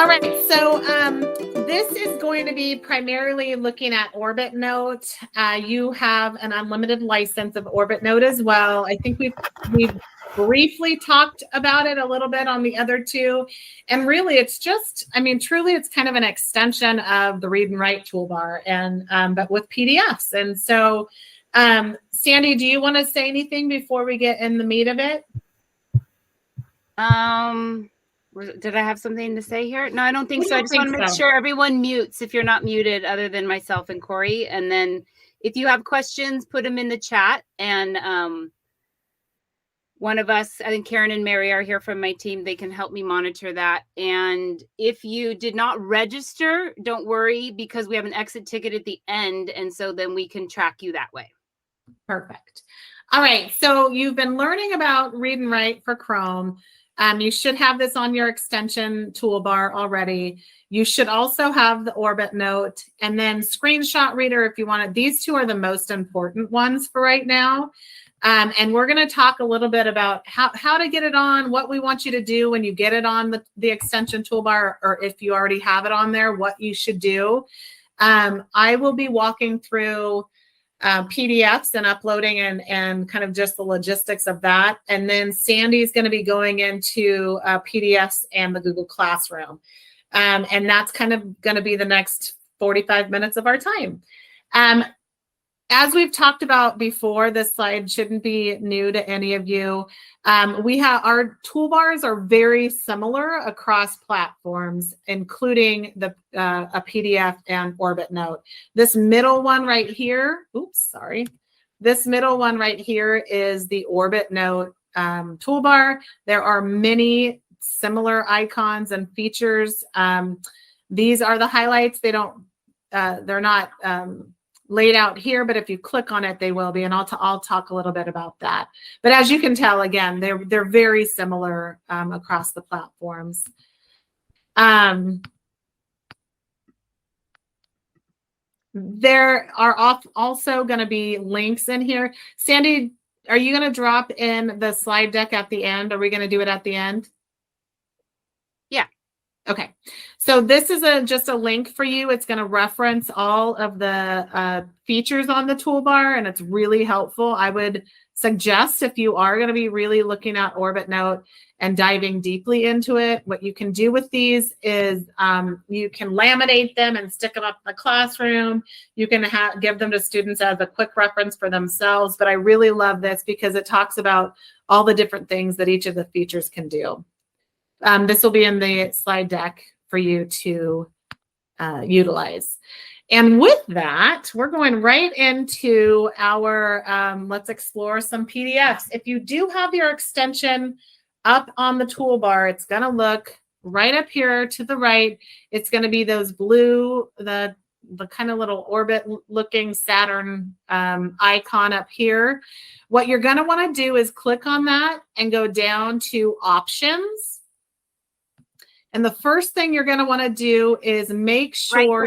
All right, so this is going to be primarily looking at Orbit Note. You have an unlimited license of Orbit Note as well. I think we've briefly talked about it a little bit on the other two. And really, it's just, I mean, truly, it's kind of an extension of the Read and Write toolbar, and but with PDFs. And so, Sandy, do you want to say anything before we get in the meat of it? Did I have something to say here? No, I don't think so. I just want to make sure everyone mutes if you're not muted other than myself and Corey. And then if you have questions, put them in the chat. And one of us, I think Karen and Mary are here from my team. They can help me monitor that. And if you did not register, don't worry, because we have an exit ticket at the end. And so then we can track you that way. Perfect. All right. So you've been learning about Read and Write for Chrome. You should have this on your extension toolbar already. You should also have the Orbit Note and then Screenshot Reader if you want it. These two are the most important ones for right now. And we're going to talk a little bit about how to get it on, what we want you to do when you get it on the extension toolbar, or if you already have it on there, what you should do. I will be walking through PDFs and uploading and kind of just the logistics of that. And then Sandy's going to be going into PDFs and the Google Classroom. And that's kind of going to be the next 45 minutes of our time. As we've talked about before, this slide shouldn't be new to any of you. Our toolbars are very similar across platforms, including a PDF and Orbit Note. This middle one right here, this middle one right here is the Orbit Note toolbar. There are many similar icons and features. These are the highlights. They're not laid out here, but if you click on it, they will be, and I'll talk a little bit about that. But as you can tell, again, they're very similar across the platforms. There are also going to be links in here. Sandy, are you going to drop in the slide deck at the end? Are we going to do it at the end? Yeah. Okay, so this is just a link for you. It's going to reference all of the features on the toolbar, and it's really helpful. I would suggest, if you are going to be really looking at Orbit Note and diving deeply into it, what you can do with these is you can laminate them and stick them up in the classroom. You can give them to students as a quick reference for themselves. But I really love this because it talks about all the different things that each of the features can do. This will be in the slide deck for you to utilize. And with that, we're going right into our, let's explore some PDFs. If you do have your extension up on the toolbar, it's going to look right up here to the right. It's going to be those blue, the kind of little orbit looking Saturn icon up here. What you're going to want to do is click on that and go down to Options. And the first thing you're going to want to do is make sure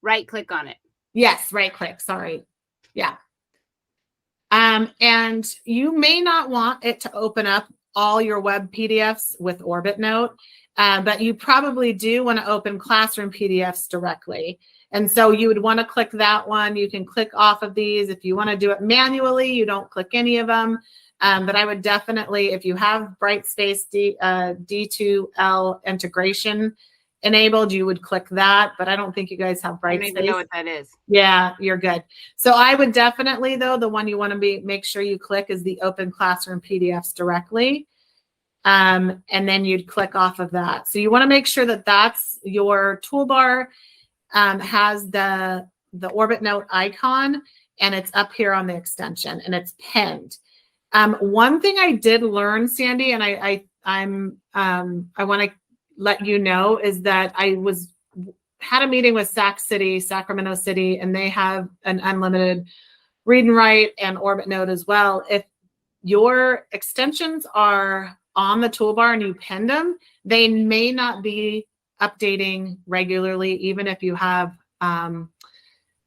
right click on it. Yes, right click. Sorry. Yeah. And you may not want it to open up all your web PDFs with Orbit Note, but you probably do want to open classroom PDFs directly. And so you would want to click that one. You can click off of these. If you want to do it manually, you don't click any of them. But I would definitely, if you have Brightspace D2L integration enabled, you would click that. But I don't think you guys have Brightspace. I don't even know what that is. Yeah, you're good. So I would definitely, though, the one you want to make sure you click is the Open Classroom PDFs directly. And then you'd click off of that. So you want to make sure that that's your toolbar has the Orbit Note icon, and it's up here on the extension, and it's pinned. One thing I did learn, Sandy, and I want to let you know, is that I had a meeting with Sacramento City, and they have an unlimited Read and Write and Orbit Note as well. If your extensions are on the toolbar and you pinned them, they may not be updating regularly, even if you have,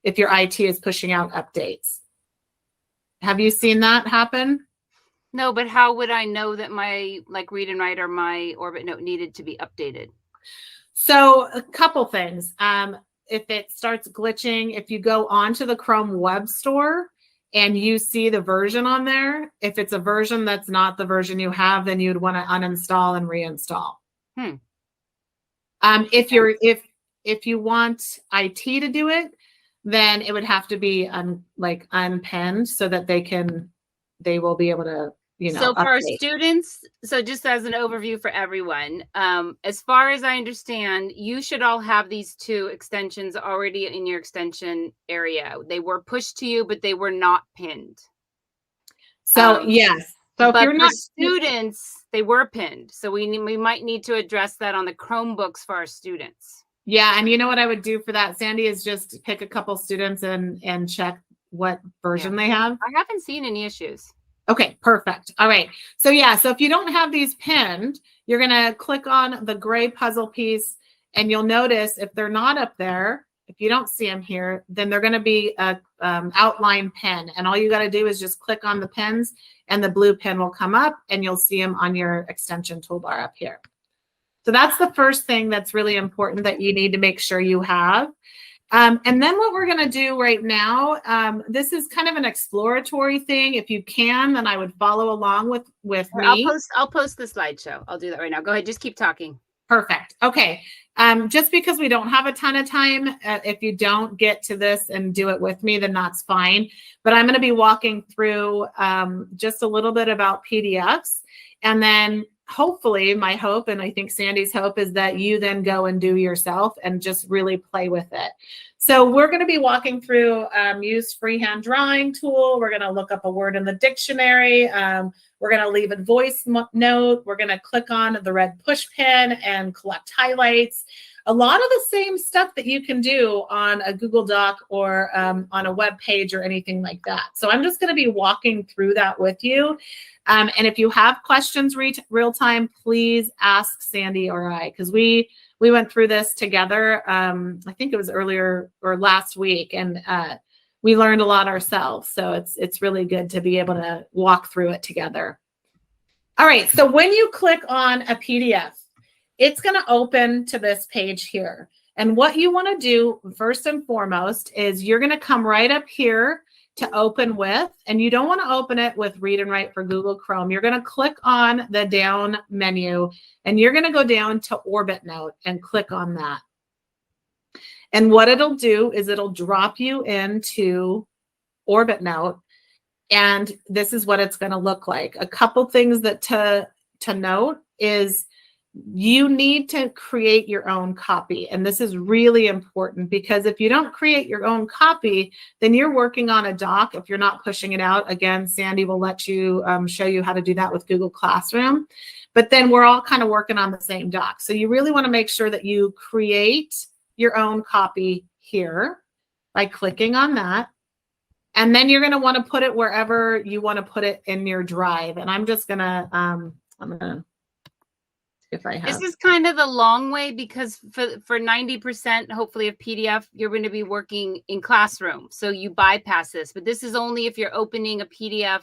if your IT is pushing out updates. Have you seen that happen? No, but how would I know that my Read and Write or my Orbit Note needed to be updated? So a couple things. If it starts glitching, if you go onto the Chrome Web Store and you see the version on there, if it's a version that's not the version you have, then you'd want to uninstall and reinstall. If you want IT to do it, then it would have to be unpinned so that they will be able to, So for our update. students, so just as an overview for everyone, as far as I understand, you should all have these 2 extensions already in your extension area. They were pushed to you, but they were not pinned. So yes. So but if you're for not students, they were pinned. So we might need to address that on the Chromebooks for our students. Yeah, and you know what I would do for that, Sandy, is just pick a couple students and check what version they have. I haven't seen any issues. Okay, perfect. All right. So yeah, so if you don't have these pinned, you're going to click on the gray puzzle piece and you'll notice if they're not up there, if you don't see them here, then they're going to be a outline pin. And all you got to do is just click on the pins and the blue pin will come up and you'll see them on your extension toolbar up here. So that's the first thing that's really important that you need to make sure you have. And then what we're going to do right now, this is kind of an exploratory thing. If you can, then I would follow along with me. I'll post the slideshow. I'll do that right now. Go ahead. Just keep talking. Perfect. Okay. Just because we don't have a ton of time, if you don't get to this and do it with me, then that's fine. But I'm going to be walking through just a little bit about PDFs. And then hopefully my hope, and I think Sandy's hope, is that you then go and do yourself and just really play with it. So we're going to be walking through use freehand drawing tool. We're going to look up a word in the dictionary. We're going to leave a voice note. We're going to click on the red push pin and collect highlights. A lot of the same stuff that you can do on a Google Doc or on a web page or anything like that. So I'm just going to be walking through that with you. And if you have questions real time, please ask Sandy or I, because we went through this together. I think it was earlier or last week, and we learned a lot ourselves. So it's really good to be able to walk through it together. All right. So when you click on a PDF, it's going to open to this page here. And what you want to do first and foremost is you're going to come right up here to open with, and you don't want to open it with Read and Write for Google Chrome. You're going to click on the down menu and you're going to go down to Orbit Note and click on that. And what it'll do is it'll drop you into Orbit Note. And this is what it's going to look like. A couple things that to note is you need to create your own copy. And this is really important because if you don't create your own copy, then you're working on a doc. If you're not pushing it out, again, Sandy will let you show you how to do that with Google Classroom. But then we're all kind of working on the same doc. So you really want to make sure that you create your own copy here by clicking on that. And then you're going to want to put it wherever you want to put it in your drive. And I'm just going to, I'm going to, if I have. This is kind of the long way because for 90%, hopefully, of PDF, you're going to be working in Classroom. So you bypass this. But this is only if you're opening a PDF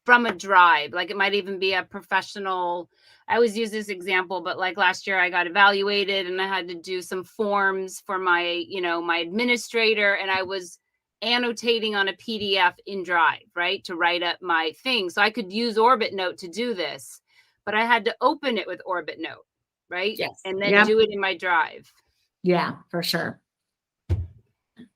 from a drive. Like it might even be a professional. I always use this example, but like last year I got evaluated and I had to do some forms for my, my administrator, and I was annotating on a PDF in Drive, right, to write up my thing. So I could use Orbit Note to do this, but I had to open it with Orbit Note, right? Yes. And then do it in my Drive. Yeah, for sure.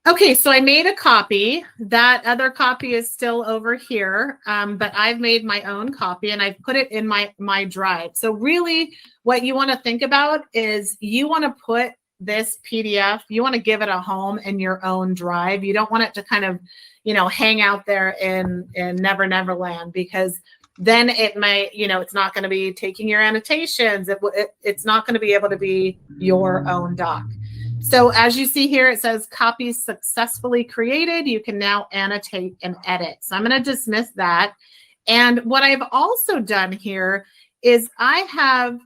Okay, so I made a copy. That other copy is still over here, but I've made my own copy and I've put it in my Drive. So really what you want to think about is you want to put this PDF, you want to give it a home in your own Drive. You don't want it to kind of, hang out there in Never Never Land, because then it might, it's not going to be taking your annotations. It's not going to be able to be your own doc. So as you see here, it says copy successfully created. You can now annotate and edit. So I'm going to dismiss that. And what I've also done here is I have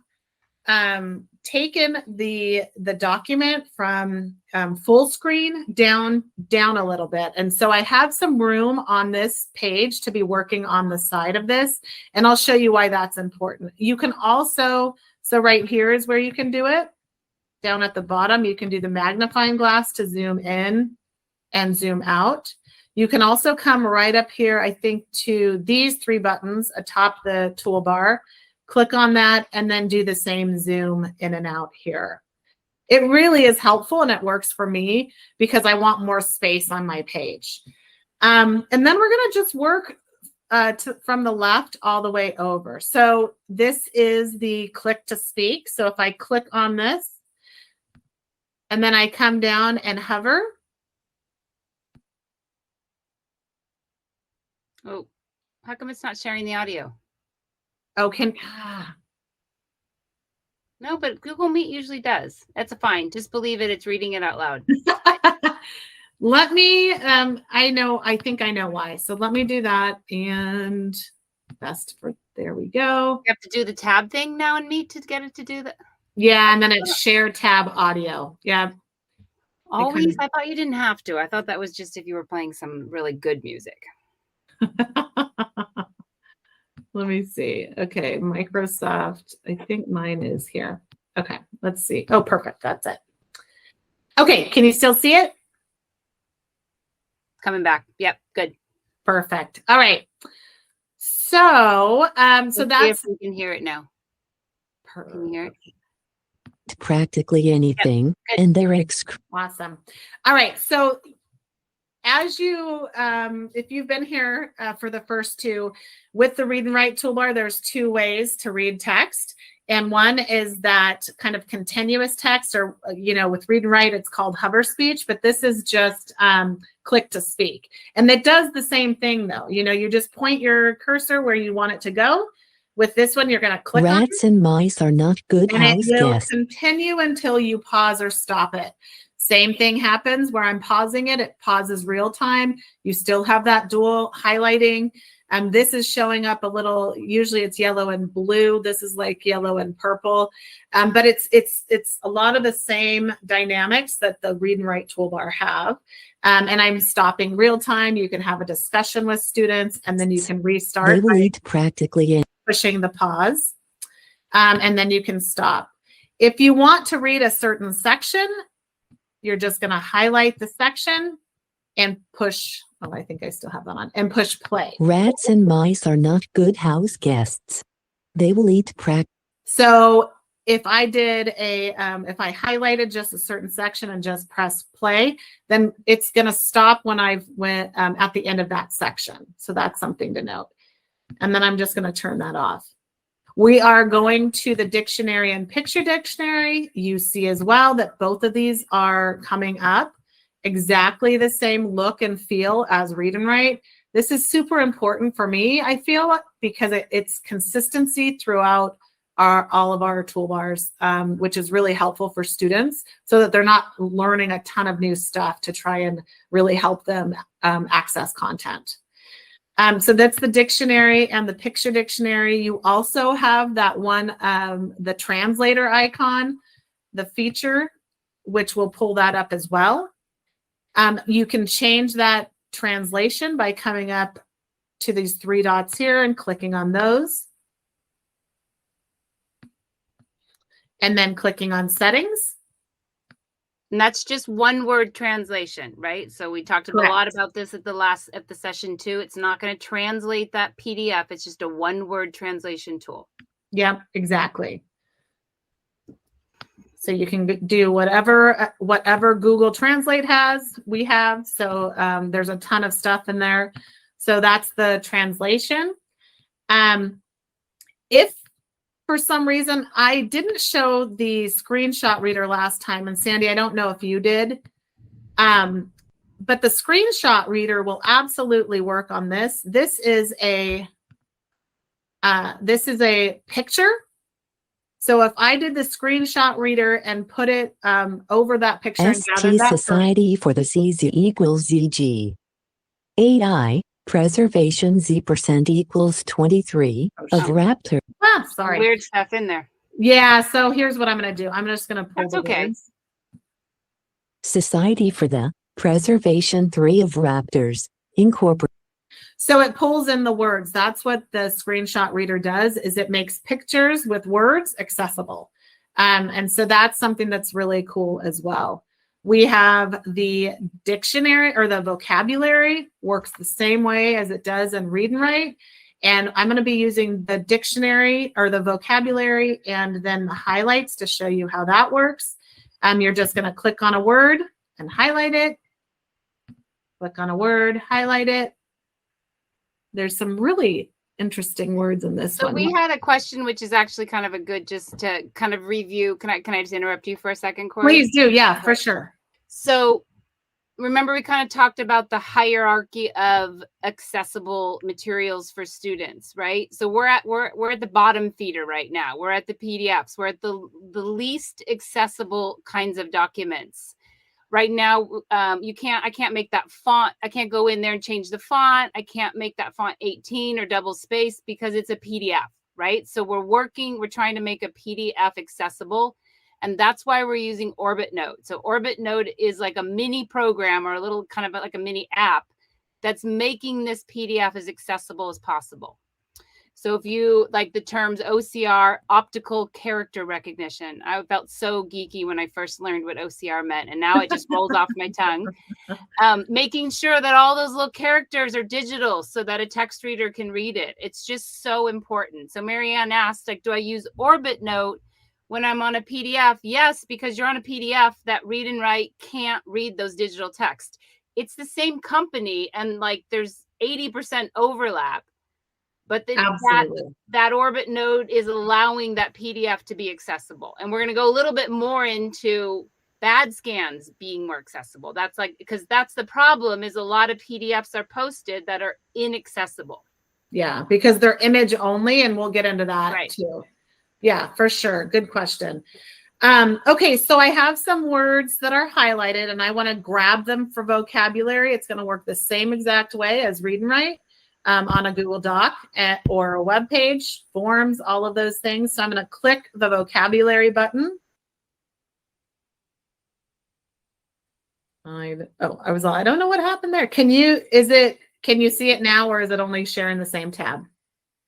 taken the document from full screen down a little bit. And so I have some room on this page to be working on the side of this. And I'll show you why that's important. You can also, so right here is where you can do it. down at the bottom, you can do the magnifying glass to zoom in and zoom out. You can also come right up here, I think, to these 3 buttons atop the toolbar, click on that, and then do the same zoom in and out here. It really is helpful, and it works for me because I want more space on my page. And then we're going to just work from the left all the way over. So this is the click to speak. So if I click on this, and then I come down and hover. Oh, how come it's not sharing the audio? Oh, No, but Google Meet usually does. That's fine. Just believe it. It's reading it out loud. Let me, I think I know why. So let me do that. And there we go. You have to do the tab thing now in Meet to get it to do that. Yeah. And then it's share tab audio. Yeah. Always? I thought you didn't have to. I thought that was just if you were playing some really good music. Let me see. Okay. Microsoft. I think mine is here. Okay. Let's see. Oh, perfect. That's it. Okay. Can you still see it? Coming back. Yep. Good. Perfect. All right. So, so that's. If we can hear it now. Can you hear it? Practically anything, and they're awesome. All right. So, as you, if you've been here for the first 2, with the Read and Write toolbar, there's 2 ways to read text. And one is that kind of continuous text, or, with Read and Write, it's called hover speech, but this is just click to speak. And it does the same thing though. You just point your cursor where you want it to go. With this one, you're going to click on it. Rats and mice are not good house it will guests. continue until you pause or stop it. Same thing happens where I'm pausing it. It pauses real time. You still have that dual highlighting. This is showing up a little, usually it's yellow and blue. This is like yellow and purple. But it's a lot of the same dynamics that the Read and Write toolbar have. And I'm stopping real time. You can have a discussion with students, and then you can restart. They will eat practically pushing the pause. And then you can stop. If you want to read a certain section, you're just going to highlight the section and push. Oh, I think I still have that on. And push play. Rats and mice are not good house guests. They will eat So if I did if I highlighted just a certain section and just press play, then it's going to stop when I've went at the end of that section. So that's something to note. And then I'm just going to turn that off. We are going to the dictionary and picture dictionary. You see as well that both of these are coming up. Exactly the same look and feel as Read and Write. This is super important for me, I feel, because it's consistency throughout all of our toolbars, which is really helpful for students so that they're not learning a ton of new stuff to try and really help them access content. So that's the dictionary and the picture dictionary. You also have that one, the translator icon, the feature, which will pull that up as well. You can change that translation by coming up to these 3 dots here and clicking on those. And then clicking on settings. And that's just one word translation, right? So we talked a lot about this at the session 2. It's not going to translate that PDF. It's just a one word translation tool. Yep, exactly. So you can do whatever Google Translate has, we have. So there's a ton of stuff in there. So that's the translation. If for some reason I didn't show the screenshot reader last time, and Sandy, I don't know if you did, but the screenshot reader will absolutely work on this. This is a picture. So if I did the screenshot reader and put it over that picture and gathered that Society for the CZ equals ZG. 8I, preservation Z% equals 23 of Raptor. Ah, sorry. Weird stuff in there. Yeah, so here's what I'm going to do. I'm just going to pull the words. Society for the preservation 3 of Raptors, Incorporated. So it pulls in the words. That's what the screenshot reader does, is it makes pictures with words accessible. And so that's something that's really cool as well. We have the dictionary, or the vocabulary works the same way as it does in Read and Write. And I'm going to be using the dictionary or the vocabulary and then the highlights to show you how that works. You're just going to click on a word and highlight it. Click on a word, highlight it. There's some really interesting words in this so one. We had a question, which is actually kind of a good, just to kind of review. Can I just interrupt you for a second, Corey? Please do. Yeah, for sure. So remember, we kind of talked about the hierarchy of accessible materials for students, right? So we're at the bottom feeder right now. We're at the PDFs. We're at the least accessible kinds of documents. Right now, I can't make that font. I can't go in there and change the font. I can't make that font 18 or double spaced because it's a PDF, right? So we're trying to make a PDF accessible. And that's why we're using Orbit Note. So Orbit Note is like a mini program, or a little kind of like a mini app that's making this PDF as accessible as possible. So if you like the terms OCR, optical character recognition, I felt so geeky when I first learned what OCR meant, and now it just rolls off my tongue. Making sure that all those little characters are digital so that a text reader can read it. It's just so important. So Marianne asked, like, do I use Orbit Note when I'm on a PDF? Yes, because you're on a PDF that Read and Write can't read those digital text. It's the same company, and like there's 80% overlap. But that Orbit Note is allowing that PDF to be accessible. And we're going to go a little bit more into bad scans being more accessible. That's like, because that's the problem, is a lot of PDFs are posted that are inaccessible. Yeah, because they're image only, and we'll get into that too. Yeah, for sure. Good question. Okay, so I have some words that are highlighted, and I want to grab them for vocabulary. It's going to work the same exact way as Read and Write. On a Google Doc or a web page, forms, all of those things. So I'm going to click the vocabulary button. I don't know what happened there. Can you see it now, or is it only sharing the same tab?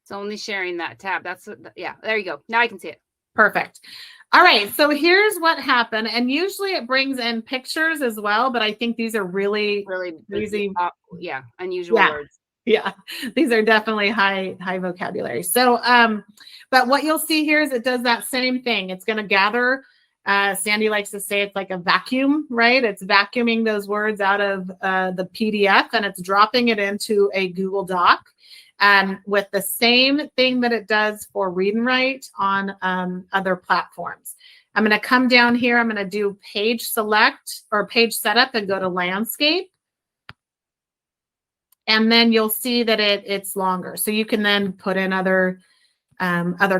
It's only sharing that tab. Yeah, there you go. Now I can see it. Perfect. All right, so here's what happened. And usually it brings in pictures as well, but I think these are really easy. Unusual words. Yeah, these are definitely high vocabulary. So, but what you'll see here is it does that same thing. It's going to gather, Sandy likes to say it's like a vacuum, right? It's vacuuming those words out of the PDF, and it's dropping it into a Google Doc with the same thing that it does for Read and Write on other platforms. I'm going to come down here. I'm going to do page select or page setup and go to landscape. And then you'll see that it's longer. So you can then put in other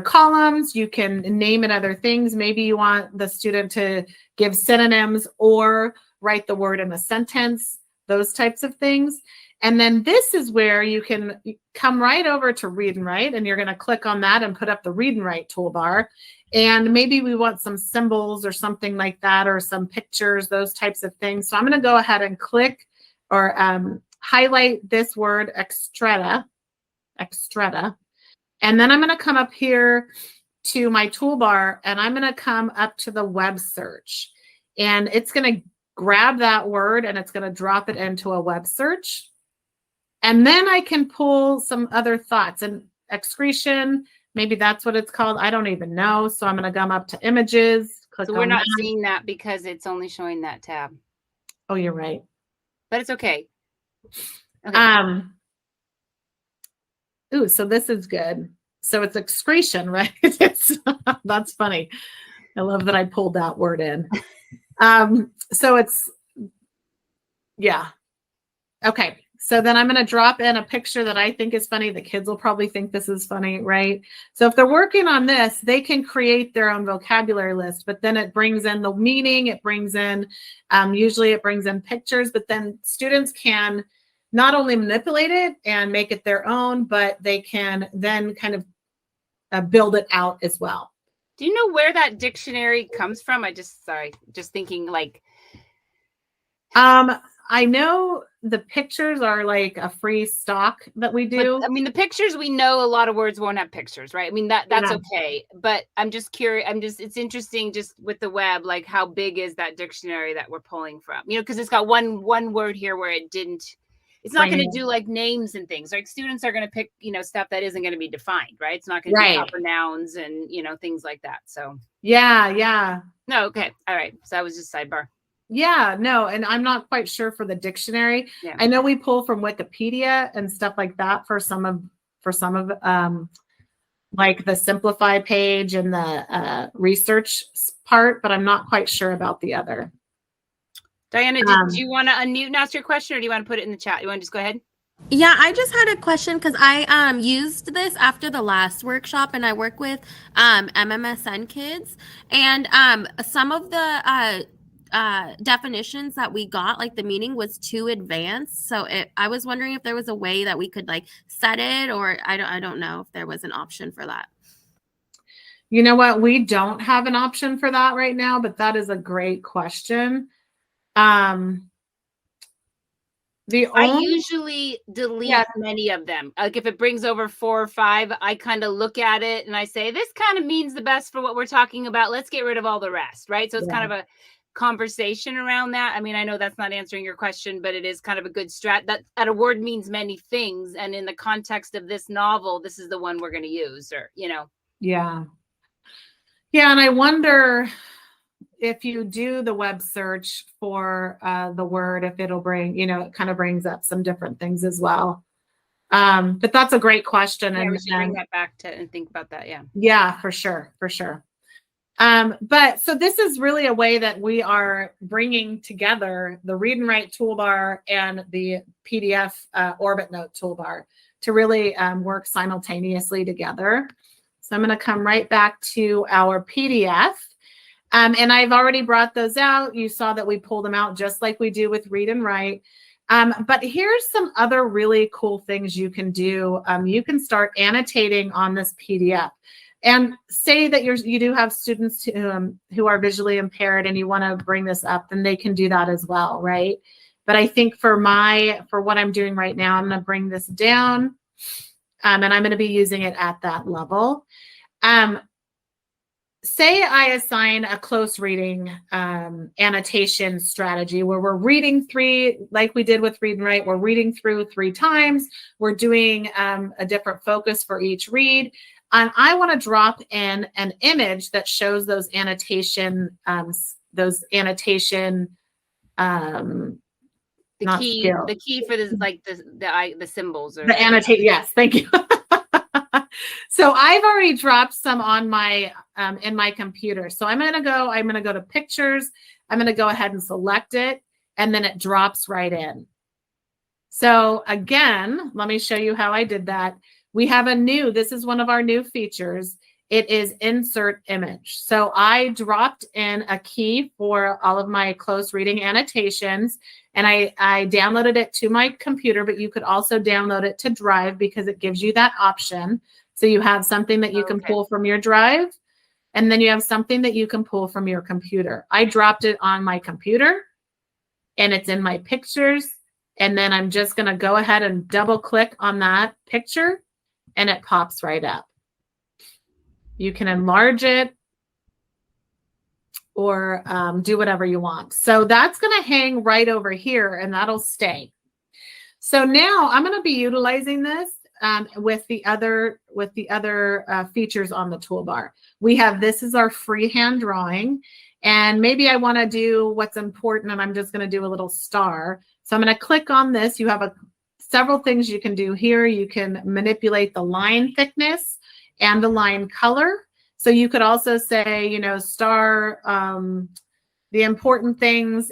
columns. You can name it other things. Maybe you want the student to give synonyms or write the word in a sentence, those types of things. And then this is where you can come right over to Read and Write, and you're going to click on that and put up the Read and Write toolbar. And maybe we want some symbols or something like that, or some pictures, those types of things. So I'm going to go ahead and click or highlight this word extreta, and then I'm going to come up here to my toolbar, and I'm going to come up to the web search, and it's going to grab that word and it's going to drop it into a web search. And then I can pull some other thoughts, and excretion, maybe that's what it's called. I don't even know. So I'm going to come up to images. So we're not seeing that because it's only showing that tab. Oh, you're right. But it's okay. Okay. Ooh, so this is good. So it's excretion, right? That's funny. I love that I pulled that word in. So it's, yeah. Okay. So then I'm going to drop in a picture that I think is funny. The kids will probably think this is funny, right? So if they're working on this, they can create their own vocabulary list, but then it brings in the meaning. It brings in, usually it brings in pictures, but then students can not only manipulate it and make it their own, but they can then kind of build it out as well. Do you know where that dictionary comes from? Just thinking like. I know the pictures are like a free stock that we do. But, I mean, the pictures, we know a lot of words won't have pictures, right? I mean, that's Yeah. okay. But I'm just curious. It's interesting just with the web, like how big is that dictionary that we're pulling from? You know, because it's got one word here where it's not going to do like names and things. Like students are going to pick, you know, stuff that isn't going to be defined, right? It's not going to be proper nouns and, you know, things like that. So yeah. no, okay. All right. So that was just sidebar. Yeah, no, and I'm not quite sure for the dictionary. Yeah. I know we pull from Wikipedia and stuff like that for some of like the simplify page and the research part, but I'm not quite sure about the other. Diana, did you want to unmute and ask your question, or do you want to put it in the chat? You want to just go ahead? Yeah, I just had a question because I used this after the last workshop, and I work with MMSN kids, and some of the definitions that we got, like the meaning was too advanced. So I was wondering if there was a way that we could like set it, or I don't know if there was an option for that. You know what? We don't have an option for that right now, but that is a great question. I usually delete many of them. Like if it brings over 4 or 5, I kind of look at it and I say, this kind of means the best for what we're talking about. Let's get rid of all the rest, right? So it's kind of a conversation around that. I mean, I know that's not answering your question, but it is kind of a good strat. That a word means many things. And in the context of this novel, this is the one we're going to use, or, you know. Yeah. Yeah. And I wonder if you do the web search for the word, if it'll bring, you know, it kind of brings up some different things as well. But that's a great question. Yeah, and we should bring that back to and think about that. Yeah. Yeah, for sure. But so this is really a way that we are bringing together the Read and Write toolbar and the PDF Orbit Note toolbar to really work simultaneously together. So I'm going to come right back to our PDF. And I've already brought those out. You saw that we pull them out just like we do with Read and Write. But here's some other really cool things you can do. You can start annotating on this PDF. And say that you do have students who are visually impaired and you want to bring this up, then they can do that as well, right? But I think for what I'm doing right now, I'm going to bring this down, and I'm going to be using it at that level. Say I assign a close reading annotation strategy where we're reading like we did with Read and Write, we're reading through 3 times. We're doing a different focus for each read. And I want to drop in an image that shows those annotation, the key for this, like the symbols or the annotate. Yes, thank you. So I've already dropped some on my in my computer. So I'm going to go to pictures. I'm going to go ahead and select it, and then it drops right in. So again, let me show you how I did that. We have this is one of our new features. It is insert image. So I dropped in a key for all of my close reading annotations, and I downloaded it to my computer, but you could also download it to Drive because it gives you that option. So you have something that you can pull from your Drive, and then you have something that you can pull from your computer. I dropped it on my computer, and it's in my pictures. And then I'm just going to go ahead and double click on that picture, and it pops right up. You can enlarge it or do whatever you want. So that's going to hang right over here, and that'll stay. So now I'm going to be utilizing this with the other features on the toolbar. This is our freehand drawing, and maybe I want to do what's important, and I'm just going to do a little star. So I'm going to click on this. You have several things you can do here. You can manipulate the line thickness and the line color. So you could also say, you know, star the important things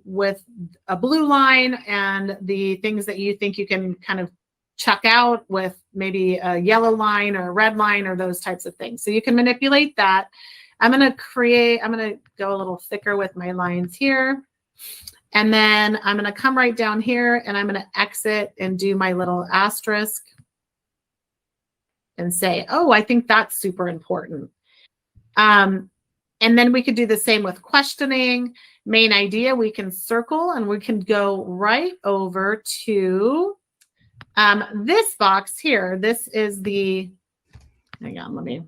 with a blue line, and the things that you think you can kind of chuck out with maybe a yellow line or a red line or those types of things. So you can manipulate that. I'm going to go a little thicker with my lines here. And then I'm going to come right down here, and I'm going to exit and do my little asterisk and say, oh, I think that's super important. And then we could do the same with questioning. Main idea, we can circle and we can go right over to this box here. This is the, hang on, let me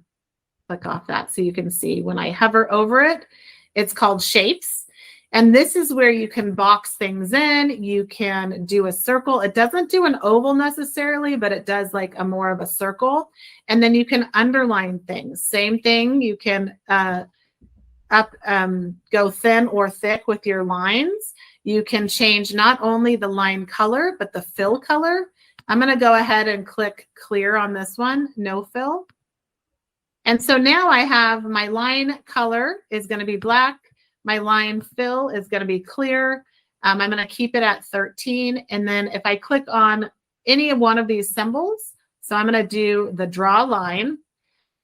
click off that so you can see when I hover over it, it's called shapes. And this is where you can box things in. You can do a circle. It doesn't do an oval necessarily, but it does like a more of a circle. And then you can underline things. Same thing. You can go thin or thick with your lines. You can change not only the line color, but the fill color. I'm going to go ahead and click clear on this one, no fill. And so now I have my line color is going to be black. My line fill is going to be clear. I'm going to keep it at 13. And then if I click on any one of these symbols, so I'm going to do the draw line.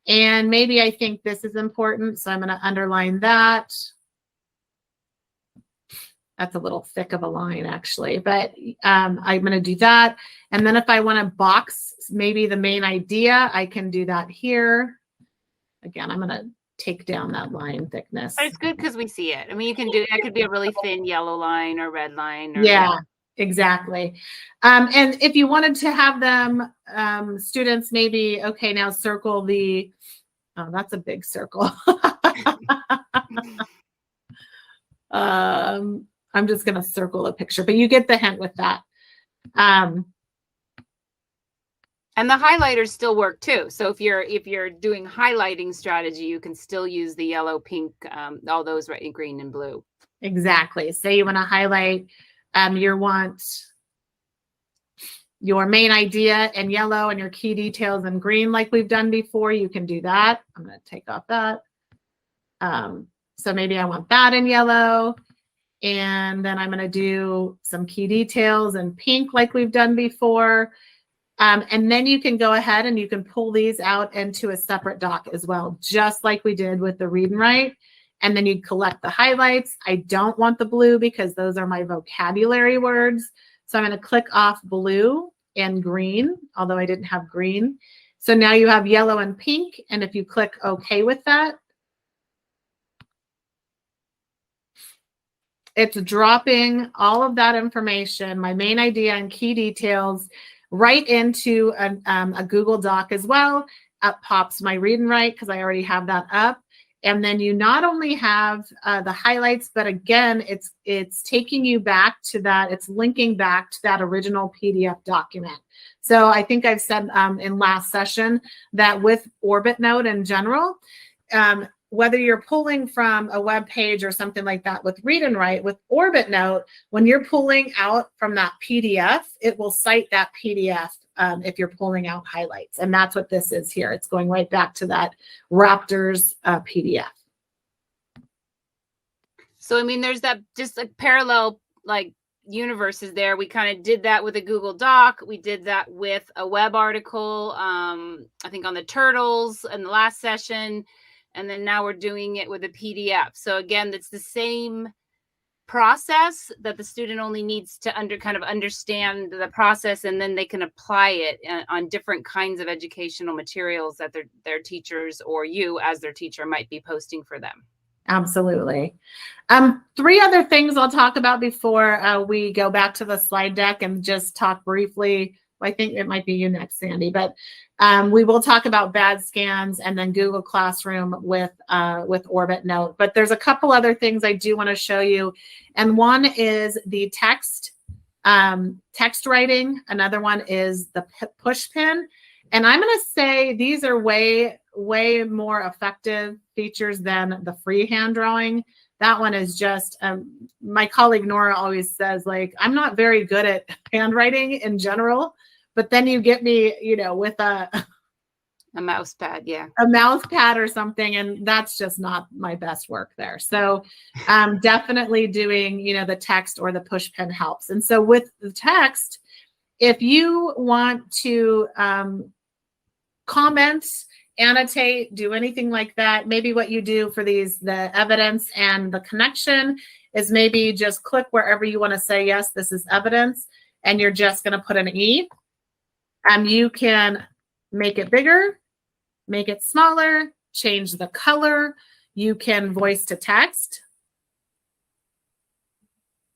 And maybe I think this is important, so I'm going to underline that. That's a little thick of a line, actually, but I'm going to do that. And then if I want to box maybe the main idea, I can do that here. Again, I'm going to take down that line thickness. But it's good because we see it. I mean, you can do that. Could be a really thin yellow line or red line. Or, yeah. Exactly. And if you wanted to have them, students maybe, okay, now circle the, oh, that's a big circle. I'm just going to circle a picture, but you get the hint with that. And the highlighters still work too. So if you're doing highlighting strategy, you can still use the yellow, pink, all those red, green, and blue. Exactly. Say you want to highlight your main idea in yellow and your key details in green like we've done before, you can do that. I'm going to take off that. So maybe I want that in yellow. And then I'm going to do some key details in pink like we've done before. And then you can go ahead and you can pull these out into a separate doc as well, just like we did with the read and write. And then you collect the highlights. I don't want the blue because those are my vocabulary words. So I'm going to click off blue and green, although I didn't have green. So now you have yellow and pink. And if you click OK with that, it's dropping all of that information, my main idea and key details, right into a Google Doc as well. Up pops my read and write because I already have that up. And then you not only have the highlights, but again, it's taking you back to that. It's linking back to that original PDF document. So I think I've said in last session that with Orbit Note in general, whether you're pulling from a web page or something like that with read and write, with Orbit Note, when you're pulling out from that PDF, it will cite that PDF if you're pulling out highlights. And that's what this is here. It's going right back to that Raptors PDF. So, I mean, there's that just like parallel like universes there. We kind of did that with a Google Doc. We did that with a web article, I think on the turtles in the last session. And then now we're doing it with a PDF. So again, it's the same process that the student only needs to understand the process, and then they can apply it on different kinds of educational materials that their teachers or you as their teacher might be posting for them. Absolutely. 3 other things I'll talk about before we go back to the slide deck and just talk briefly. I think it might be you next, Sandy, but we will talk about bad scans and then Google Classroom with Orbit Note. But there's a couple other things I do want to show you. And one is the text writing. Another one is the push pin. And I'm going to say these are way more effective features than the freehand drawing. That one is just, my colleague Nora always says, like, I'm not very good at handwriting in general, but then you get me, with a mouse pad, yeah. A mouse pad or something, and that's just not my best work there. So definitely doing, the text or the push pin helps. And so with the text, if you want to comment, annotate, do anything like that, maybe what you do for the evidence and the connection is maybe just click wherever you want to say, yes, this is evidence, and you're just going to put an E. You can make it bigger, make it smaller, change the color. You can voice to text.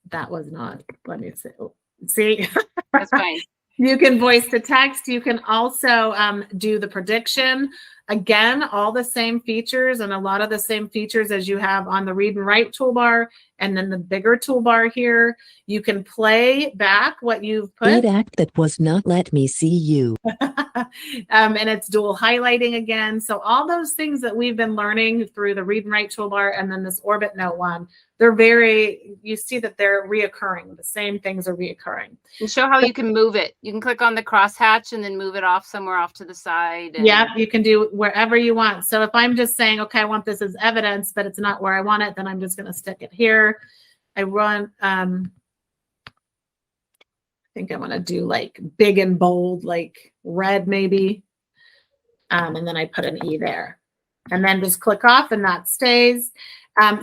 That was not, let me see. See? That's fine. You can voice to text. You can also do the prediction. Again, all the same features and a lot of the same features as you have on the read and write toolbar and then the bigger toolbar here. You can play back what you've put. Good act that was not let me see you. And it's dual highlighting again. So all those things that we've been learning through the read and write toolbar and then this Orbit Note one, you see that they're reoccurring. The same things are reoccurring. And show how you can move it. You can click on the crosshatch and then move it off somewhere off to the side. And Yeah, you can do wherever you want. So if I'm just saying, okay, I want this as evidence, but it's not where I want it, then I'm just going to stick it here. I think I want to do like big and bold, like red maybe. And then I put an E there. And then just click off and that stays.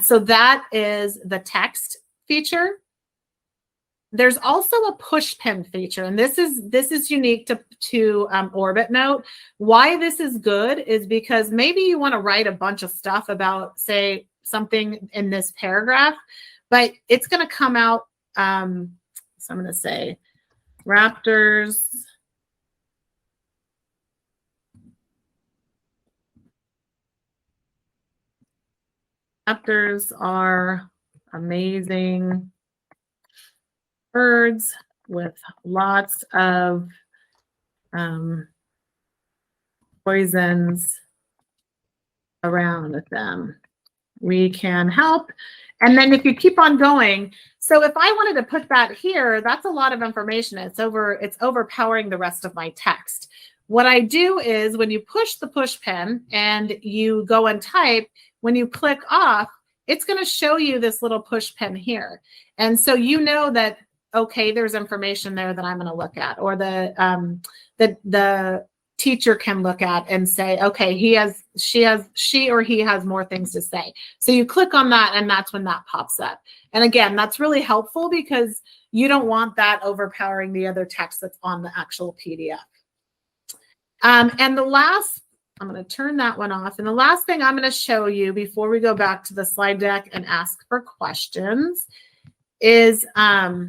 So that is the text feature. There's also a push pin feature, and this is unique to Orbit Note. Why this is good is because maybe you want to write a bunch of stuff about, say, something in this paragraph, but it's going to come out. So I'm going to say Raptors. Raptors are amazing birds with lots of poisons around them. We can help. And then if you keep on going, so if I wanted to put that here, that's a lot of information. It's overpowering the rest of my text. What I do is when you push the push pin and you go and type, when you click off, it's going to show you this little push pin here. And so you know that, okay, there's information there that I'm going to look at, or the teacher can look at and say, okay, she or he has more things to say. So you click on that and that's when that pops up. And again, that's really helpful because you don't want that overpowering the other text that's on the actual PDF. And the last, I'm going to turn that one off. And the last thing I'm going to show you before we go back to the slide deck and ask for questions is, now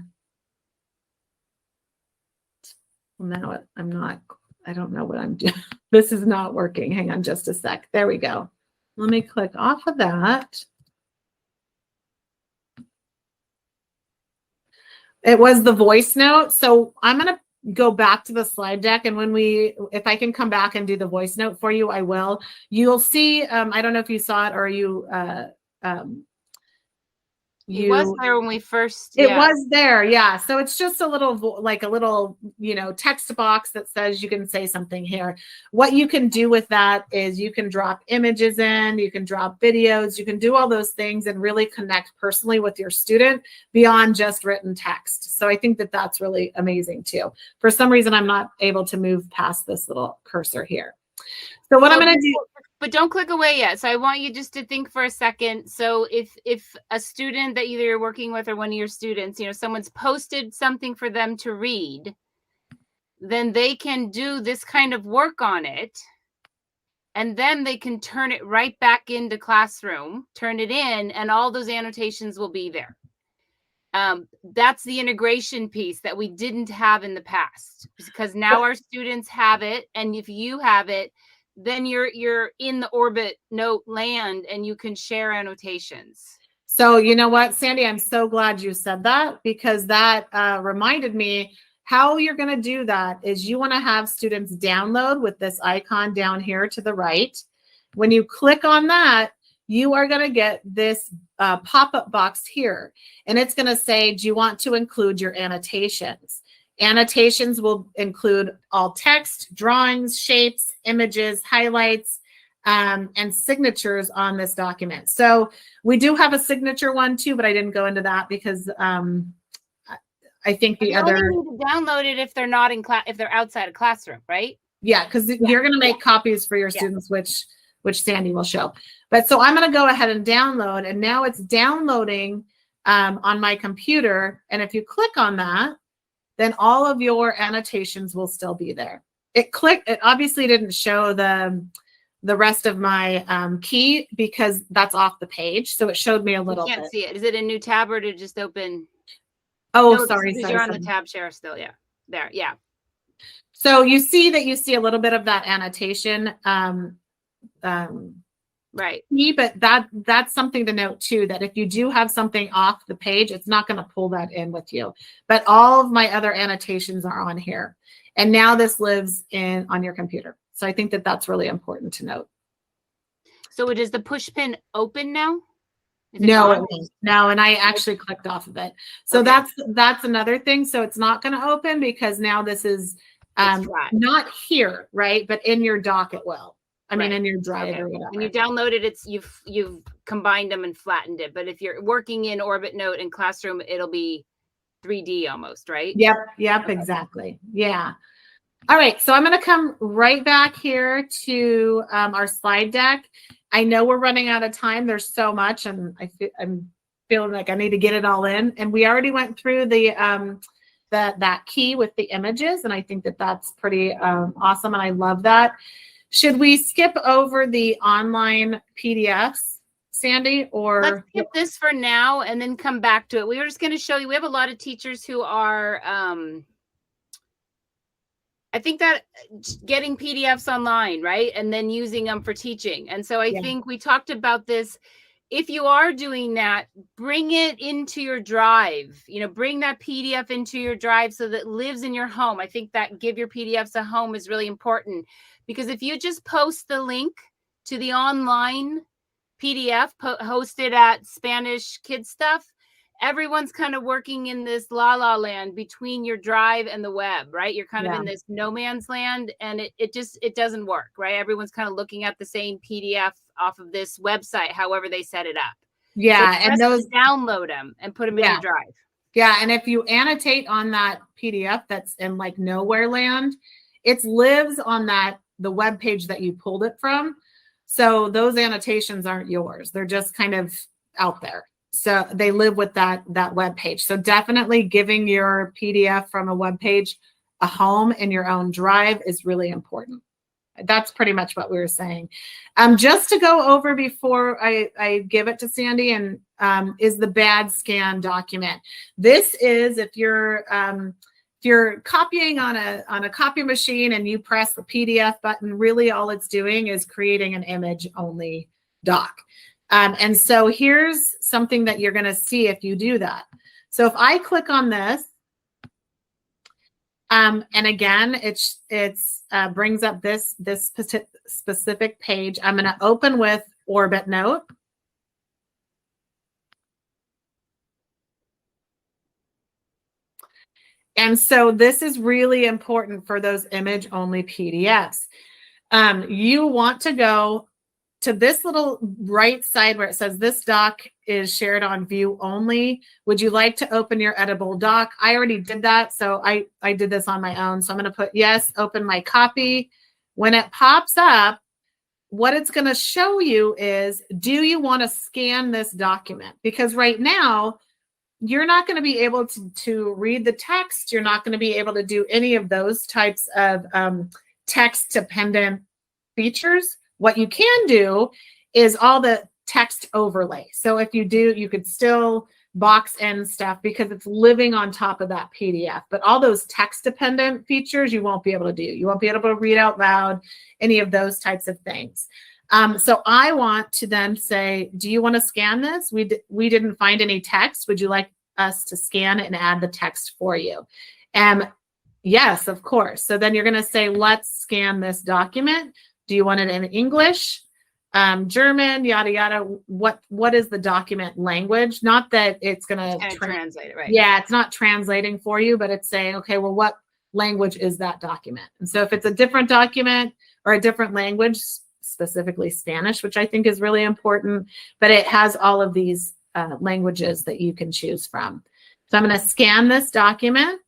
I don't know what I'm doing. This is not working. Hang on just a sec. There we go. Let me click off of that. It was the voice note. So I'm going to go back to the slide deck. And if I can come back and do the voice note for you, I will. You'll see, I don't know if you saw it or it was there when we first. It was there, yeah. So it's just a little text box that says you can say something here. What you can do with that is you can drop images in, you can drop videos, you can do all those things and really connect personally with your student beyond just written text. So I think that that's really amazing too. For some reason, I'm not able to move past this little cursor here. So what I'm going to do. But don't click away yet. So I want you just to think for a second. So if a student that either you're working with or one of your students, someone's posted something for them to read, then they can do this kind of work on it. And then they can turn it right back into Classroom, turn it in, and all those annotations will be there. That's the integration piece that we didn't have in the past, because now our students have it. And if you have it, then you're in the Orbit Note land and you can share annotations. So you know what, Sandy, I'm so glad you said that, because that reminded me how you're going to do that is you want to have students download with this icon down here to the right. When you click on that, you are going to get this pop-up box here, and it's going to say, do you want to include your annotations? Annotations will include all text, drawings, shapes, images, highlights, and signatures on this document. So we do have a signature one too, but I didn't go into that because I think the other. You only need to download it if they're not in class, if they're outside of Classroom, right? Yeah, because you're going to make copies for your students, which Sandy will show. But so I'm going to go ahead and download, and now it's downloading on my computer. And if you click on that, then all of your annotations will still be there. It obviously didn't show the the rest of my key because that's off the page. So it showed me a little You can't bit. see it. Is it a new tab or did it just open? Oh, No, sorry. because sorry, you're on sorry. the tab share still. Yeah. There. Yeah. So you see a little bit of that annotation. Right. But that's something to note too, that if you do have something off the page, it's not going to pull that in with you. But all of my other annotations are on here. And now this lives on your computer. So I think that that's really important to note. So it is the push pin open now? Is it No, gone? it won't. No, and I actually clicked off of it. So Okay. that's another thing. So it's not going to open because now this is It's flat. not here, right? But in your dock it will. I mean, Right. in your drive Okay. or whatever. When you download it, you've combined them and flattened it. But if you're working in Orbit Note and Classroom, it'll be 3D almost, right? Yep, Okay. exactly. Yeah. All right, so I'm going to come right back here to our slide deck. I know we're running out of time. There's so much, and I'm feeling like I need to get it all in. And we already went through that key with the images, and I think that that's pretty awesome, and I love that. Should we skip over the online PDFs, Sandy, or Let's skip this for now and then come back to it. We were just going to show you. We have a lot of teachers who are, I think that getting PDFs online, right? And then using them for teaching. And so I think we talked about this. If you are doing that, bring it into your drive, bring that PDF into your drive so that it lives in your home. I think that give your PDFs a home is really important, because if you just post the link to the online PDF hosted at Spanish Kids Stuff, everyone's kind of working in this la la land between your drive and the web, right? You're kind of in this no man's land, and it doesn't work, right? Everyone's kind of looking at the same PDF off of this website, however they set it up. Yeah, so and those download them and put them in your drive. Yeah, and if you annotate on that PDF that's in like nowhere land, it lives on the web page that you pulled it from. So those annotations aren't yours. They're just kind of out there. So they live with that web page. So definitely giving your PDF from a web page a home in your own drive is really important. That's pretty much what we were saying. Just to go over before I give it to Sandy, and is the bad scan document. This is if you're copying on a copy machine and you press the PDF button, really all it's doing is creating an image only doc. And so here's something that you're going to see if you do that. So if I click on this, and again, it's brings up this specific page. I'm going to open with Orbit Note. And so this is really important for those image only PDFs. You want to go to this little right side where it says this doc is shared on view only. Would you like to open your editable doc? I already did that, so I did this on my own. So I'm going to put yes, open my copy. When it pops up, what it's going to show you is, do you want to scan this document? Because right now, you're not going to be able to read the text. You're not going to be able to do any of those types of text-dependent features. What you can do is all the text overlay. So if you do, you could still box in stuff because it's living on top of that PDF. But all those text-dependent features, you won't be able to do. You won't be able to read out loud, any of those types of things. So I want to then say, do you want to scan this? We didn't find any text. Would you like us to scan it and add the text for you? Yes, of course. So then you're going to say, let's scan this document. Do you want it in English, German, yada, yada? What is the document language? Not that it's going to translate it, right? Yeah, it's not translating for you, but it's saying, okay, well, what language is that document? And so if it's a different document or a different language, specifically Spanish, which I think is really important, but it has all of these languages that you can choose from. So I'm going to scan this document.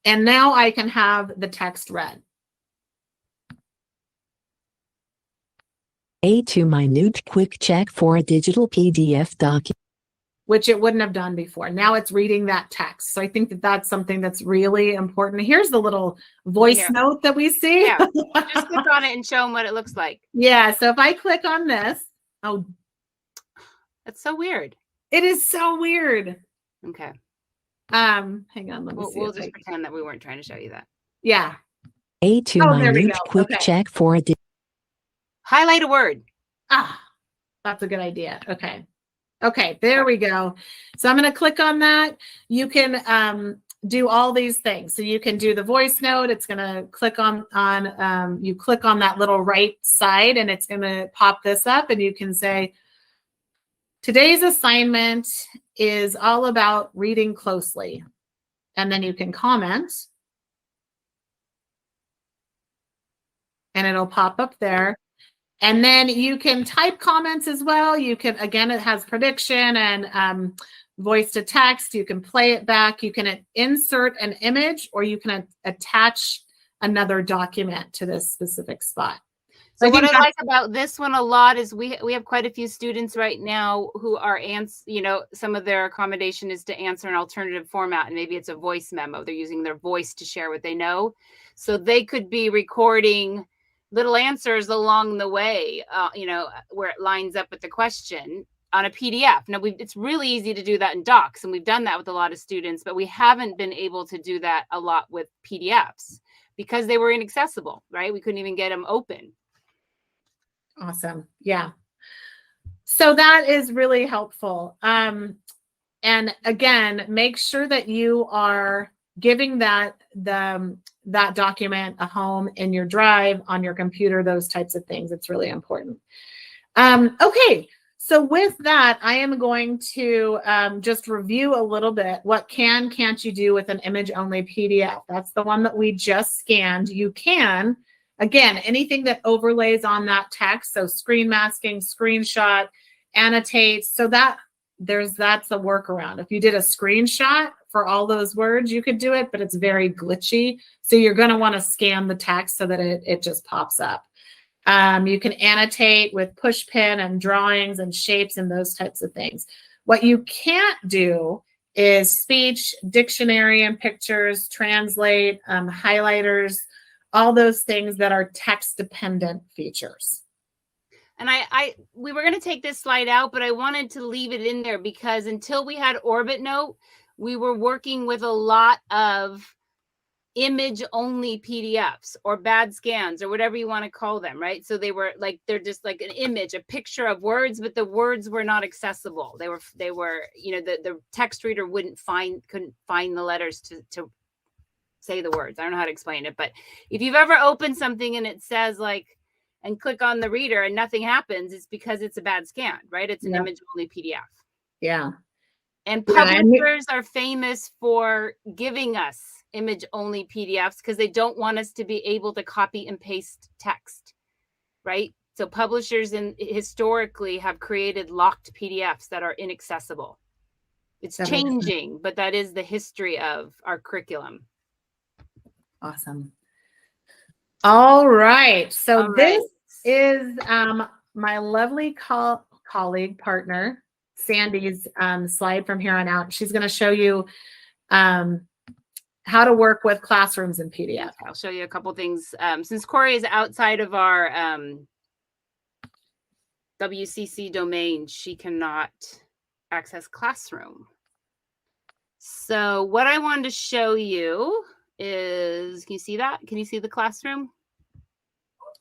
And now I can have the text read. A2 minute quick check for a digital PDF document. which it wouldn't have done before. Now it's reading that text. So I think that that's something that's really important. Here's the little voice Here. note that we see. Yeah. Just click on it and show them what it looks like. Yeah. So if I click on this, oh, That's so weird. it is so weird. Okay. Hang on, let me see. We'll if just pretend that we weren't trying to show you that. Yeah. A2 Oh, there we minute go. quick Okay. check for a Highlight a word. That's a good idea. Okay. Okay, there we go. So I'm going to click on that. You can do all these things. So you can do the voice note. It's going to click on you click on that little right side and it's going to pop this up and you can say, today's assignment is all about reading closely. And then you can comment. And it'll pop up there. And then you can type comments as well. You can, again, it has prediction and voice to text. You can play it back. You can insert an image or you can attach another document to this specific spot. So I what think I like about this one a lot is we have quite a few students right now who are some of their accommodation is to answer an alternative format, and maybe it's a voice memo. They're using their voice to share what they know. So they could be recording little answers along the way, where it lines up with the question on a PDF. Now, it's really easy to do that in docs, and we've done that with a lot of students, but we haven't been able to do that a lot with PDFs because they were inaccessible, right? We couldn't even get them open. Awesome. Yeah. So that is really helpful. And again, make sure that you are giving that document a home in your drive, on your computer, those types of things. It's really important. Okay. So with that, I am going to just review a little bit what can't you do with an image-only PDF. That's the one that we just scanned. You can, again, anything that overlays on that text, so screen masking, screenshot, annotates, so that's a workaround. If you did a screenshot for all those words, you could do it, but it's very glitchy. So you're going to want to scan the text so that it just pops up. You can annotate with push pin and drawings and shapes and those types of things. What you can't do is speech, dictionary and pictures, translate, highlighters, all those things that are text dependent features. And we were going to take this slide out, but I wanted to leave it in there because until we had Orbit Note, we were working with a lot of image only PDFs or bad scans or whatever you want to call them, right? So they're just like an image, a picture of words, but the words were not accessible. They were, the text reader couldn't find the letters to say the words. I don't know how to explain it, but if you've ever opened something and it says and click on the reader and nothing happens, it's because it's a bad scan, right? It's an image only PDF. Yeah. And publishers are famous for giving us image only PDFs because they don't want us to be able to copy and paste text, right? So publishers historically have created locked PDFs that are inaccessible. It's changing, but that is the history of our curriculum. Awesome. All right. So this is my lovely colleague partner, Sandy's slide from here on out. She's going to show you how to work with classrooms in PDF. I'll show you a couple things. Since Corey is outside of our WCC domain, she cannot access Classroom. So what I wanted to show you is, can you see that? Can you see the Classroom?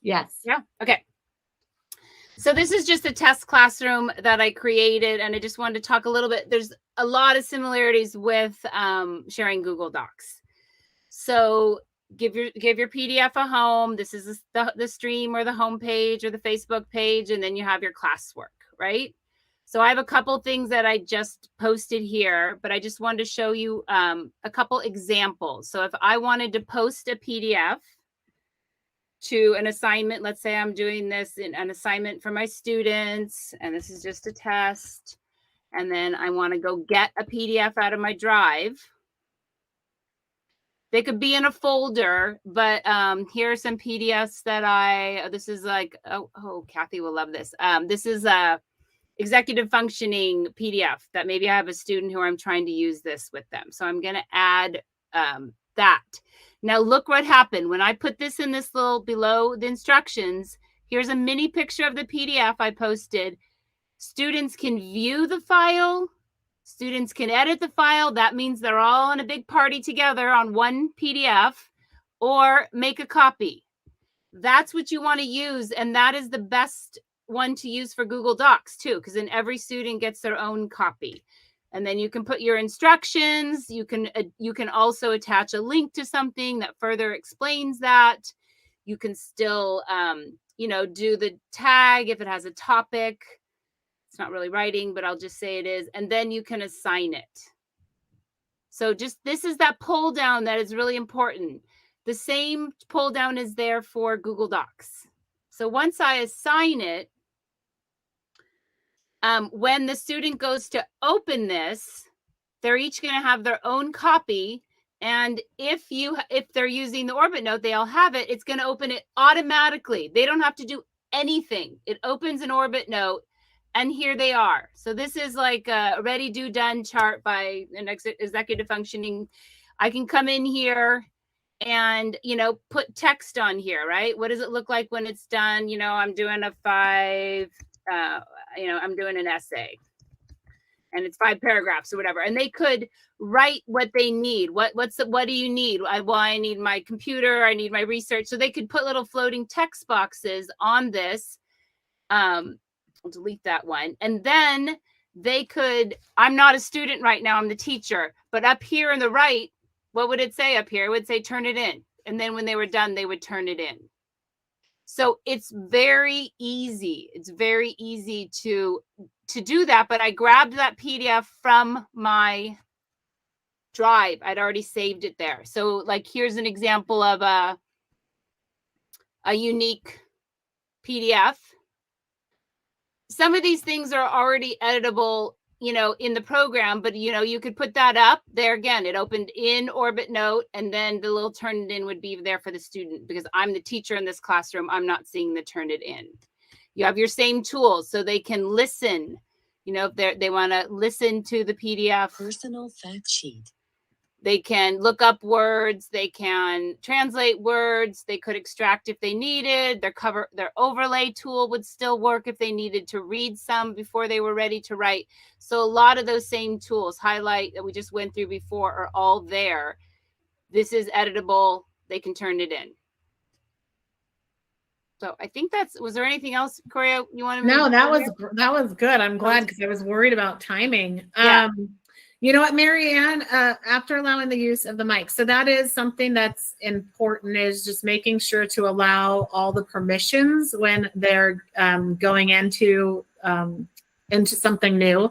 Yes. Yeah. Okay. So this is just a test classroom that I created, and I just wanted to talk a little bit. There's a lot of similarities with sharing Google Docs. So give your PDF a home. This is the stream or the home page or the Facebook page, and then you have your classwork, right? So I have a couple things that I just posted here, but I just wanted to show you a couple examples. So if I wanted to post a PDF to an assignment, let's say I'm doing this in an assignment for my students, and this is just a test, and then I want to go get a PDF out of my drive. They could be in a folder, but here are some PDFs that this is like, oh, Kathy will love this. This is executive functioning PDF that maybe I have a student who I'm trying to use this with them. So I'm going to add that. Now look what happened when I put this in this little below the instructions. Here's a mini picture of the PDF I posted. Students can view the file. Students can edit the file. That means they're all in a big party together on one PDF, or make a copy. That's what you want to use. And that is the best one to use for Google Docs too, because then every student gets their own copy. And then you can put your instructions. You can also attach a link to something that further explains that. You can still, do the tag if it has a topic. It's not really writing, but I'll just say it is. And then you can assign it. So this is that pull down that is really important. The same pull down is there for Google Docs. So once I assign it, when the student goes to open this, they're each going to have their own copy. And if they're using the Orbit Note, they all have it. It's going to open it automatically. They don't have to do anything. It opens an Orbit Note, and here they are. So this is like a ready, do, done chart by an executive functioning. I can come in here and, put text on here, right? What does it look like when it's done? I'm doing a 5, I'm doing an essay and it's 5 paragraphs or whatever. And they could write what they need. What do you need? Well, I need my computer. I need my research. So they could put little floating text boxes on this. I'll delete that one. And then they could, I'm not a student right now, I'm the teacher, but up here on the right, what would it say up here? It would say, turn it in. And then when they were done, they would turn it in. So it's very easy. It's very easy to do that. But I grabbed that PDF from my drive. I'd already saved it there. So like, here's an example of a unique PDF. Some of these things are already editable, in the program, but you could put that up there again. It opened in Orbit Note, and then the little turn it in would be there for the student, because I'm the teacher in this classroom. I'm not seeing the turn it in. You have your same tools so they can listen, if they want to listen to the PDF. Personal fact sheet. They can look up words, they can translate words, they could extract if they needed. Their overlay tool would still work if they needed to read some before they were ready to write. So a lot of those same tools, highlight that we just went through before, are all there. This is editable. They can turn it in. So I think was there anything else, Corey, you wanted to? No, that was good. I'm glad, because I was worried about timing. Yeah. You know what, Mary Ann, after allowing the use of the mic. So that is something that's important, is just making sure to allow all the permissions when they're going into something new.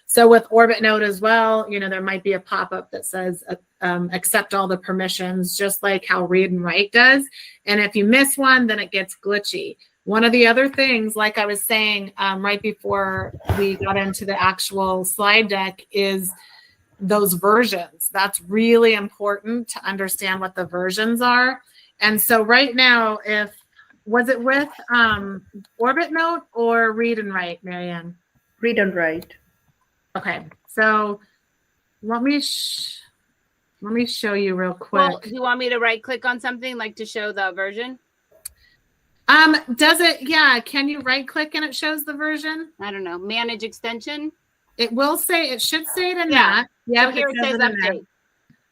So with Orbit Note as well, there might be a pop-up that says accept all the permissions, just like how Read and Write does. And if you miss one, then it gets glitchy. One of the other things, like I was saying right before we got into the actual slide deck, is those versions. That's really important to understand what the versions are. And so right now, was it with Orbit Note or Read and Write, Marianne? Read and Write. Okay, so let me show you real quick. Well, do you want me to right click on something like to show the version? Does it? Yeah. Can you right click and it shows the version? I don't know. Manage extension. It should say it in that. Yeah. So here it says update.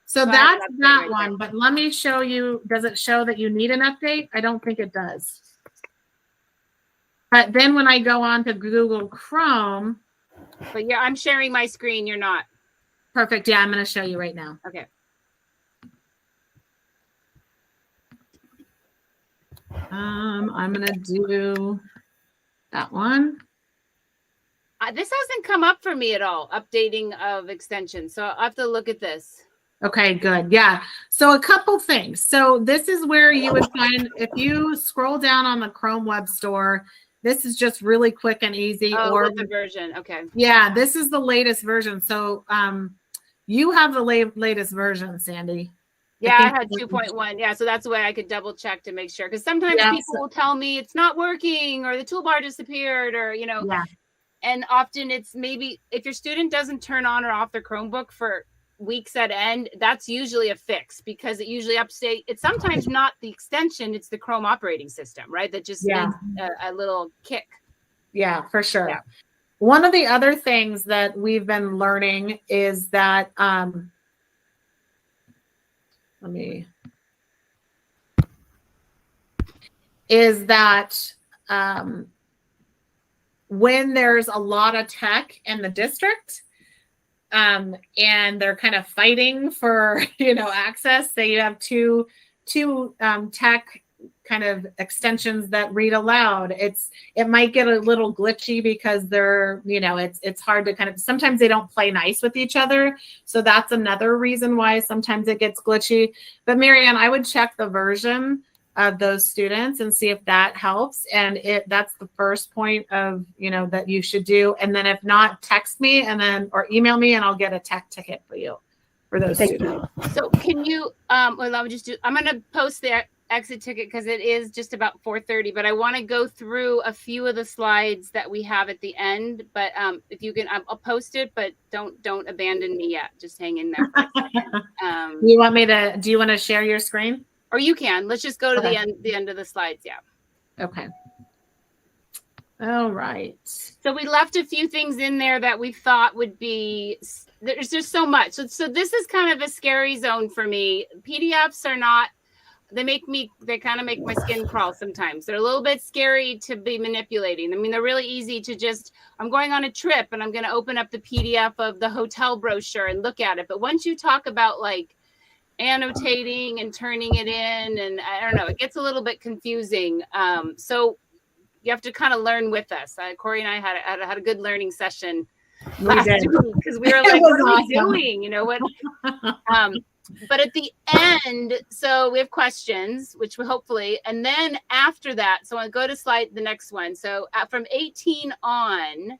So that's that one. But let me show you. Does it show that you need an update? I don't think it does. But then when I go on to Google Chrome. But yeah, I'm sharing my screen. You're not. Perfect. Yeah, I'm going to show you right now. Okay. I'm going to do that one. This hasn't come up for me at all, updating of extensions. So I'll have to look at this. Okay, good. Yeah. So a couple things. So this is where you would find, if you scroll down on the Chrome Web Store, this is just really quick and easy. Or with the version. Okay. Yeah, this is the latest version. So you have the latest version, Sandy. Yeah, I had 2.1. Yeah, so that's the way I could double check to make sure. Because sometimes people will tell me it's not working or the toolbar disappeared or, Yeah. And often it's maybe if your student doesn't turn on or off their Chromebook for weeks at end, that's usually a fix, because it usually updates. It's sometimes not the extension, it's the Chrome operating system, right? That just needs a little kick. Yeah, for sure. Yeah. One of the other things that we've been learning is that, when there's a lot of tech in the district, and they're kind of fighting for, access, say you have two tech kind of extensions that read aloud, it might get a little glitchy because they're, it's hard to kind of, sometimes they don't play nice with each other. So that's another reason why sometimes it gets glitchy. But Marianne, I would check the version of those students and see if that helps. And that's the first point of, that you should do. And then if not, text me or email me and I'll get a tech ticket for you for those students. So can you, I'm going to post the exit ticket because it is just about 4:30, but I want to go through a few of the slides that we have at the end. But if you can, I'll post it, but don't abandon me yet. Just hang in there for a second. Do you want to share your screen? Or you can. Let's just go to the end of the slides. Yeah. Okay. All right. So we left a few things in there that we thought would be, there's just so much. So this is kind of a scary zone for me. PDFs are not, they kind of make my skin crawl sometimes. They're a little bit scary to be manipulating. I mean, they're really easy to just, I'm going on a trip and I'm going to open up the PDF of the hotel brochure and look at it. But once you talk about like annotating and turning it in, and I don't know, it gets a little bit confusing. So you have to kind of learn with us. Corey and I had a good learning session last week because we were like, what are we doing? What? But at the end, so we have questions, which we hopefully, and then after that, so I'll go to the next one. So from 18 on,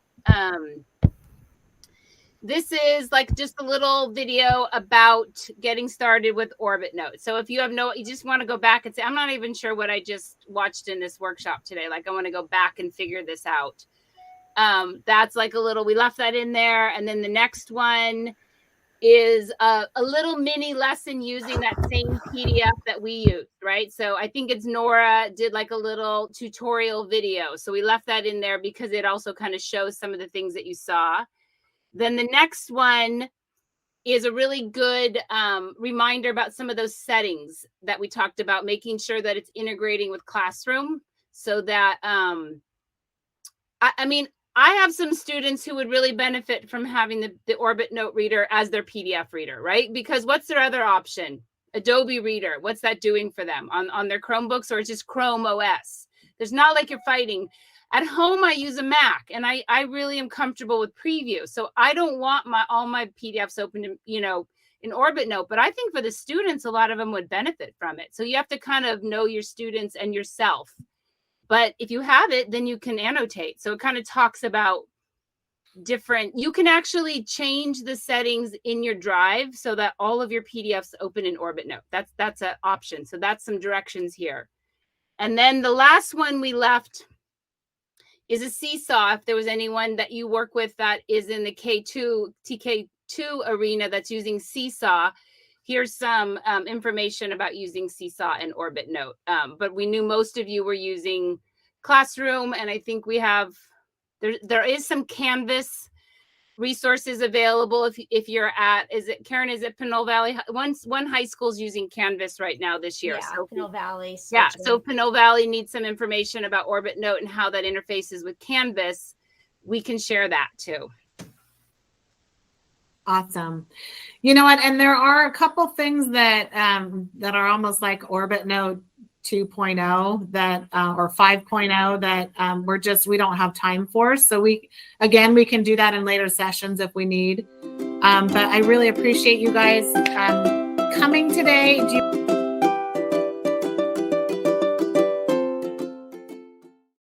this is like just a little video about getting started with Orbit Note. So if you just want to go back and say, I'm not even sure what I just watched in this workshop today. Like I want to go back and figure this out. That's like we left that in there. And then the next one is a little mini lesson using that same PDF that we used, right? So I think it's Nora did like a little tutorial video. So we left that in there because it also kind of shows some of the things that you saw. Then the next one is a really good reminder about some of those settings that we talked about, making sure that it's integrating with Classroom so that, I have some students who would really benefit from having the Orbit Note Reader as their PDF reader, right? Because what's their other option? Adobe Reader. What's that doing for them on their Chromebooks, or just Chrome OS? There's not like you're fighting. At home, I use a Mac, and I really am comfortable with Preview. So I don't want all my PDFs open in Orbit Note. But I think for the students, a lot of them would benefit from it. So you have to kind of know your students and yourself. But if you have it, then you can annotate. So it kind of talks about you can actually change the settings in your drive so that all of your PDFs open in Orbit Note. That's an option. So that's some directions here. And then the last one we left is a seesaw. If there was anyone that you work with that is in the TK2 arena that's using seesaw, here's some information about using seesaw and Orbit Note. But we knew most of you were using Classroom, and I think we have, there is some Canvas resources available if you're at, Karen, is it Pinole Valley? One high school's using Canvas right now this year. Yeah, so Pinole Valley. Yeah, so Pinole Valley needs some information about Orbit Note and how that interfaces with Canvas. We can share that too. Awesome. You know what? And there are a couple things that are almost like Orbit Note 2.0 that or 5.0 that we don't have time for. So we can do that in later sessions if we need. But I really appreciate you guys coming today.